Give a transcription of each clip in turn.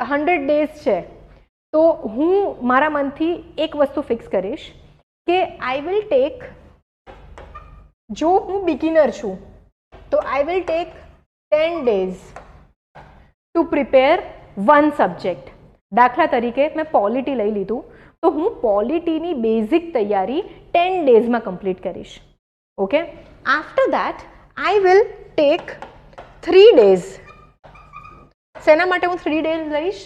100 days છે તો હું મારા મનથી એક વસ્તુ ફિક્સ કરીશ કે આઈ વિલ ટેક, જો હું બિગિનર છું તો I will take 10 days to prepare one subject. દાખલા તરીકે મેં પોલિટી લઈ લીધું તો હું પોલિટીની બેઝિક તૈયારી 10 daysમાં કમ્પ્લીટ કરીશ. Okay, after that I will take 3 days. શેના માટે હું 3 days લઈશ?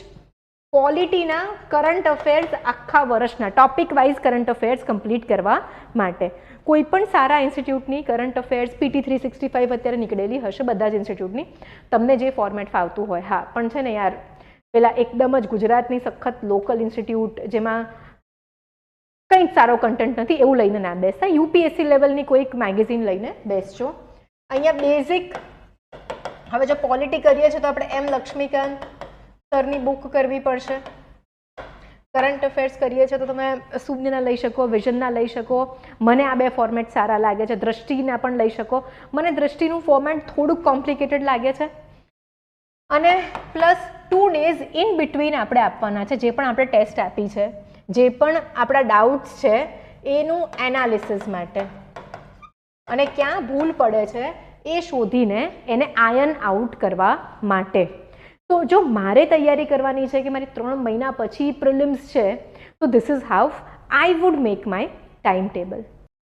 પોલિટીના કરંટ અફેર્સ આખા વર્ષના topic wise current affairs complete કરવા માટે. કોઈ પણ સારા ઇન્સ્ટિટ્યૂટની કરંટ અફેર્સ PT 365 અત્યારે નીકળેલી હશે બધા જ ઇન્સ્ટિટ્યૂટની, તમને જે ફોર્મેટ ફાવતું હોય. હા, પણ છે ને યાર, પેલા એકદમ જ ગુજરાતની સખત લોકલ ઇન્સ્ટિટ્યૂટ જેમાં કંઈ જ સારો કન્ટેન્ટ નથી એવું લઈને ના બેસતા. UPSC લેવલની કોઈક મેગેઝિન લઈને બેસજો. અહીંયા બેઝિક, હવે જો પોલિટી કરીએ છીએ તો આપણે M લક્ષ્મીકાંત સરની બુક કરવી પડશે. કરંટ અફેર્સ કરીએ છીએ તો તમે શૂન્યના લઈ શકો, વિઝનના લઈ શકો. મને આ બે ફોર્મેટ સારા લાગે છે. દ્રષ્ટિના પણ લઈ શકો. મને દ્રષ્ટિનું ફોર્મેટ થોડુંક કોમ્પ્લિકેટેડ લાગે છે. અને પ્લસ 2 days ઇન બિટવીન આપણે આપવાના છે. જે પણ આપણે ટેસ્ટ આપી છે, જે પણ આપણા ડાઉટ્સ છે એનું એનાલિસિસ માટે, અને ક્યાં ભૂલ પડે છે એ શોધીને એને આયન આઉટ કરવા માટે. તો જો મારે તૈયારી કરવાની છે કે મારી 3 મહિના પછી પ્રિલિમ્સ છે, તો this is how I would make my time table.